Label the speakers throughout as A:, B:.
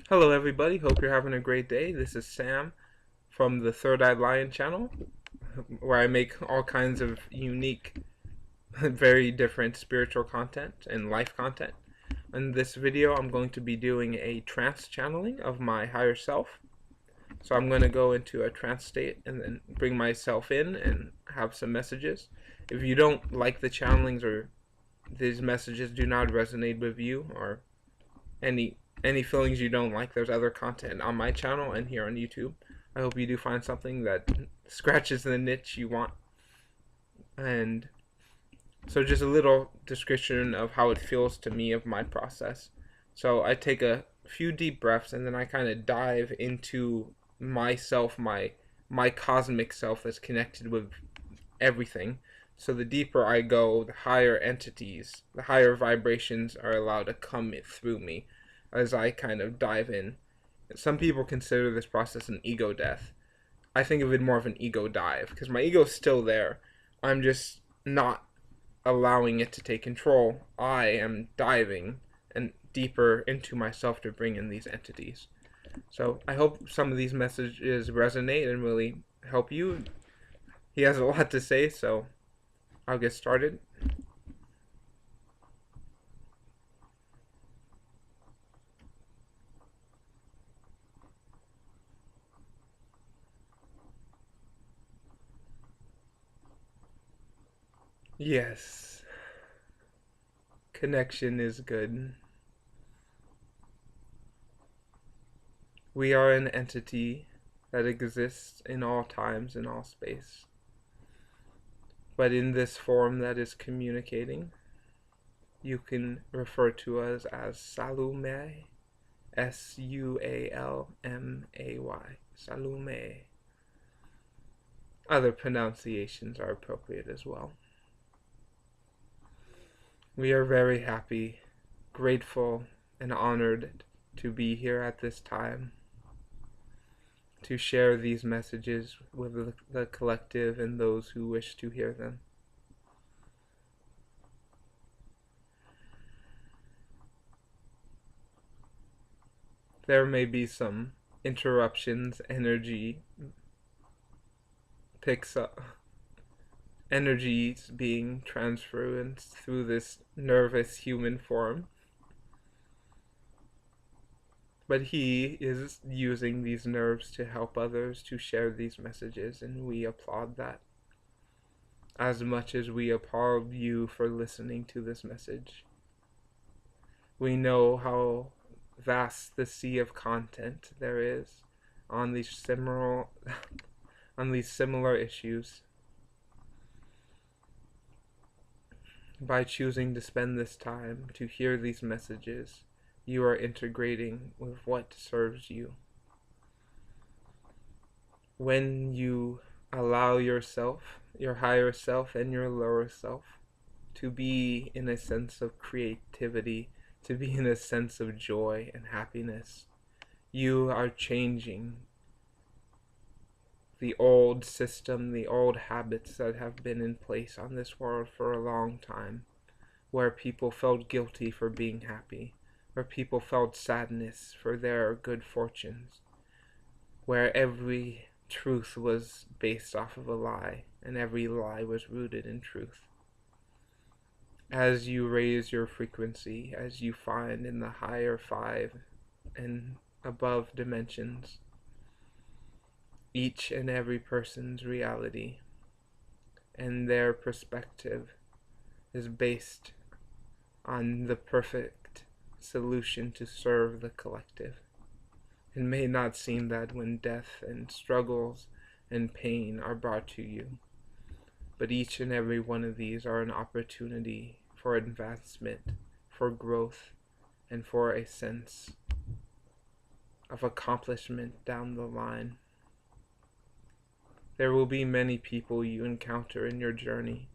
A: Hello everybody, hope you're having a great day. This is Sam from the Third Eyed Lion channel, where I make all kinds of unique, very different spiritual content and life content. In this video, I'm going to be doing a trance channeling of my higher self. So I'm going to go into a trance state and then bring myself in and have some messages. If you don't like the channelings or these messages do not resonate with you, or any feelings you don't like, there's other content on my channel and here on YouTube. I hope you do find something that scratches the niche you want. And so just a little description of how it feels to me of my process. So I take a few deep breaths and then I kind of dive into myself, my cosmic self that's connected with everything. So the deeper I go, the higher entities, the higher vibrations are allowed to come through me as I kind of dive in. Some people consider this process an ego death. I think of it more of an ego dive because my ego's still there. I'm just not allowing it to take control. I am diving and deeper into myself to bring in these entities. So I hope some of these messages resonate and really help you. He has a lot to say, so I'll get started. Yes, connection is good. We are an entity that exists in all times and all space. But in this form that is communicating, you can refer to us as Salumay, Sualmay, Salumay. Other pronunciations are appropriate as well. We are very happy, grateful, and honored to be here at this time to share these messages with the collective and those who wish to hear them. There may be some interruptions, energy picks up, energies being transferred through this nervous human form. But he is using these nerves to help others to share these messages, and we applaud that as much as we applaud you for listening to this message. We know how vast the sea of content there is on these similar issues. By choosing to spend this time to hear these messages, you are integrating with what serves you. When you allow yourself, your higher self and your lower self, to be in a sense of creativity, to be in a sense of joy and happiness, you are changing the old system, the old habits that have been in place on this world for a long time, where people felt guilty for being happy, where people felt sadness for their good fortunes, where every truth was based off of a lie, and every lie was rooted in truth. As you raise your frequency, as you find in the higher 5 and above dimensions, each and every person's reality and their perspective is based on the perfect solution to serve the collective. It may not seem that when death and struggles and pain are brought to you, but each and every one of these are an opportunity for advancement, for growth, and for a sense of accomplishment down the line. There will be many people you encounter in your journey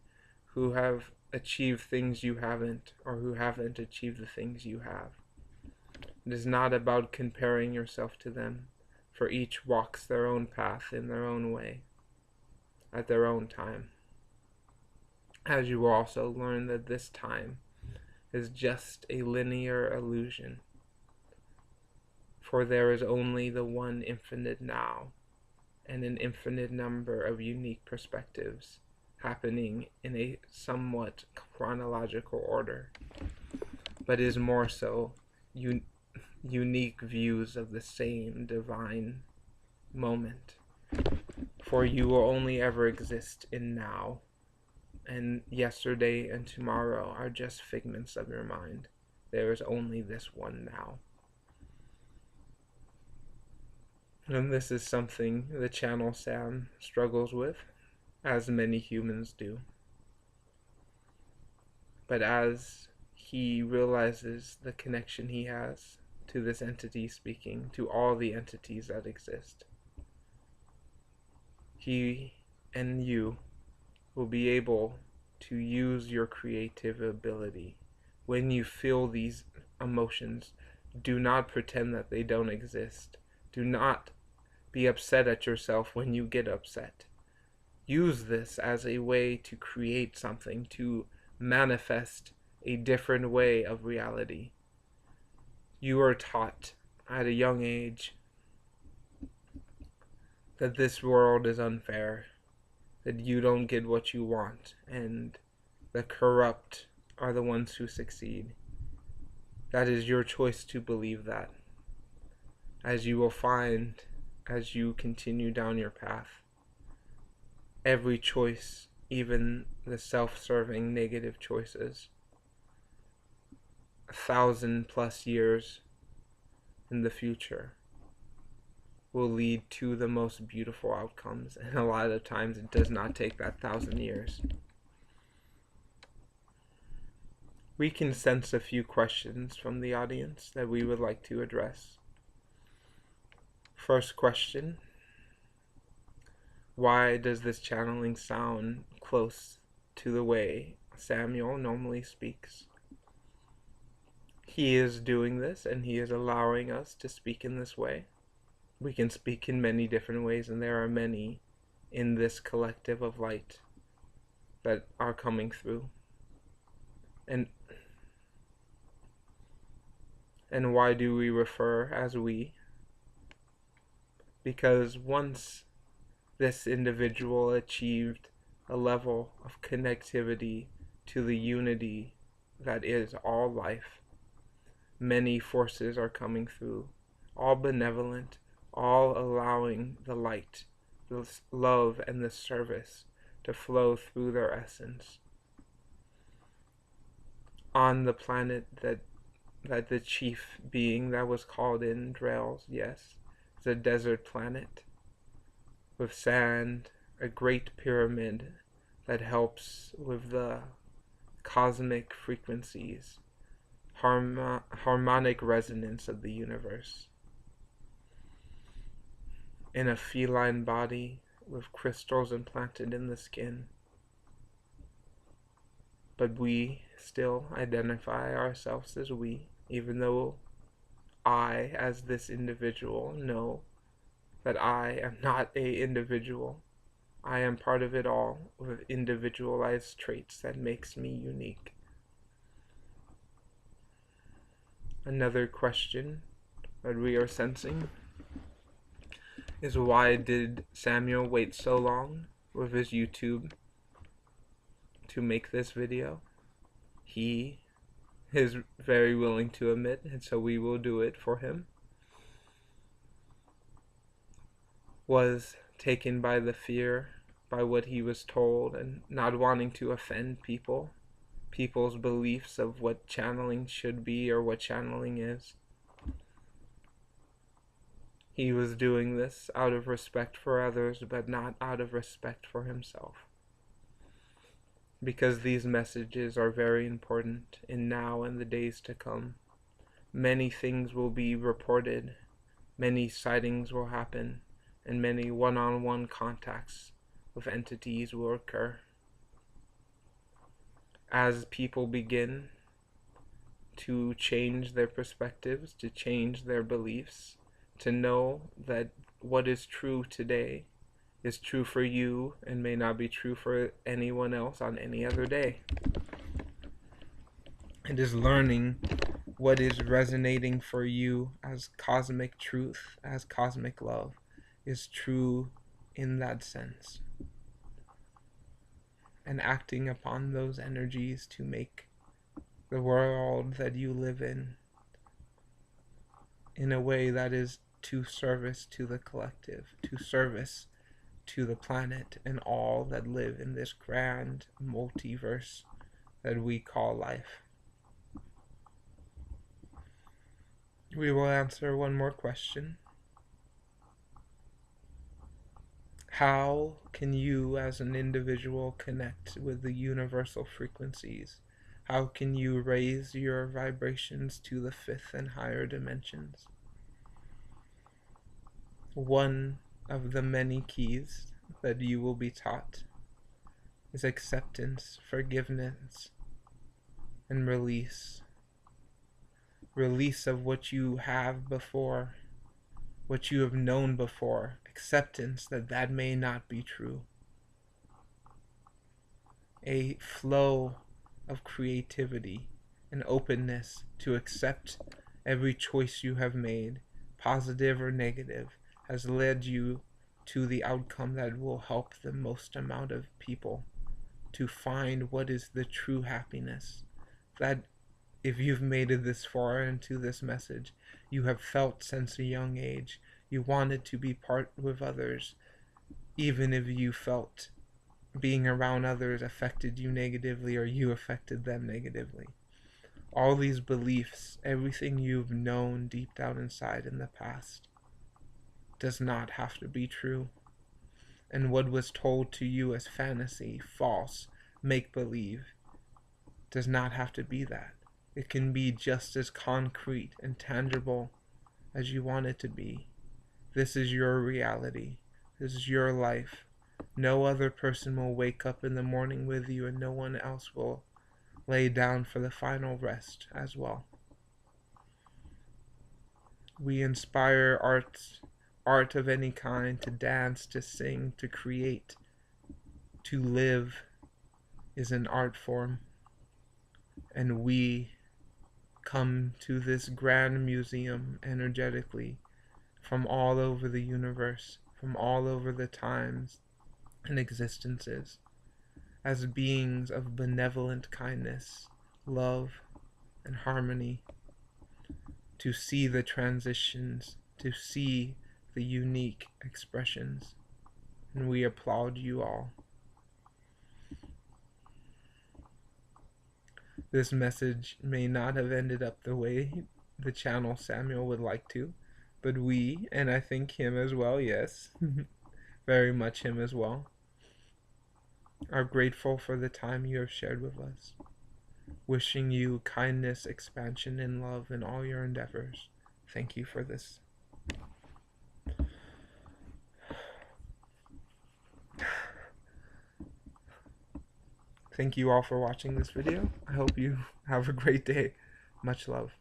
A: who have achieved things you haven't, or who haven't achieved the things you have. It is not about comparing yourself to them, for each walks their own path in their own way, at their own time. As you will also learn that this time is just a linear illusion. For there is only the one infinite now, and an infinite number of unique perspectives happening in a somewhat chronological order, but is more so unique views of the same divine moment. For you will only ever exist in now, and yesterday and tomorrow are just figments of your mind. There is only this one now. And this is something the channel Sam struggles with, as many humans do. But as he realizes the connection he has to this entity speaking, to all the entities that exist, he and you will be able to use your creative ability. When you feel these emotions, do not pretend that they don't exist. Do not be upset at yourself when you get upset. Use this as a way to create something, to manifest a different way of reality. You are taught at a young age that this world is unfair, that you don't get what you want, and the corrupt are the ones who succeed. That is your choice to believe that, as you will find as you continue down your path. Every choice, even the self-serving negative choices, 1,000+ years in the future, will lead to the most beautiful outcomes, and a lot of times it does not take that 1,000 years. We can sense a few questions from the audience that we would like to address. First question: why does this channeling sound close to the way Samuel normally speaks? He is doing this, and he is allowing us to speak in this way. We can speak in many different ways, and there are many in this collective of light that are coming through. And why do we refer as we? Because once this individual achieved a level of connectivity to the unity that is all life, many forces are coming through, all benevolent, all allowing the light, the love, and the service to flow through their essence. On the planet that the chief being that was called in dwells, yes, it's a desert planet with sand, a great pyramid that helps with the cosmic frequencies, harmonic resonance of the universe. In a feline body with crystals implanted in the skin. But we still identify ourselves as we, even though I, as this individual, know that I am not an individual. I am part of it all with individualized traits that makes me unique. Another question that we are sensing is, why did Samuel wait so long with his YouTube to make this video? He is very willing to admit, and so we will do it for him, was taken by the fear, by what he was told, and not wanting to offend people's beliefs of what channeling should be or what channeling is. He was doing this out of respect for others, but not out of respect for himself. Because these messages are very important in now and the days to come. Many things will be reported, many sightings will happen, and many one-on-one contacts with entities will occur. As people begin to change their perspectives, to change their beliefs, to know that what is true today is true for you and may not be true for anyone else on any other day. It is learning what is resonating for you as cosmic truth, as cosmic love, is true in that sense. And acting upon those energies to make the world that you live in a way that is to service to the collective, to service to the planet and all that live in this grand multiverse that we call life. We will answer one more question. How can you as an individual connect with the universal frequencies? How can you raise your vibrations to the fifth and higher dimensions? One of the many keys that you will be taught is acceptance, forgiveness, and release. Release of what you have before, what you have known before. Acceptance that that may not be true. A flow of creativity and openness to accept every choice you have made, positive or negative, has led you to the outcome that will help the most amount of people to find what is the true happiness. That if you've made it this far into this message, you have felt since a young age you wanted to be part with others, even if you felt being around others affected you negatively or you affected them negatively. All these beliefs, everything you've known deep down inside in the past, does not have to be true. And what was told to you as fantasy, false, make-believe, does not have to be that. It can be just as concrete and tangible as you want it to be. This is your reality. This is your life. No other person will wake up in the morning with you, and no one else will lay down for the final rest as well. We inspire art of any kind, to dance, to sing, to create, to live is an art form. And we come to this grand museum energetically from all over the universe, from all over the times and existences, as beings of benevolent kindness, love, and harmony, to see the transitions, to see the unique expressions. And we applaud you all. This message may not have ended up the way the channel Samuel would like to, but we, and I think him as well, yes, very much him as well, are grateful for the time you have shared with us. Wishing you kindness, expansion, and love in all your endeavors. Thank you for this. Thank you all for watching this video. I hope you have a great day. Much love.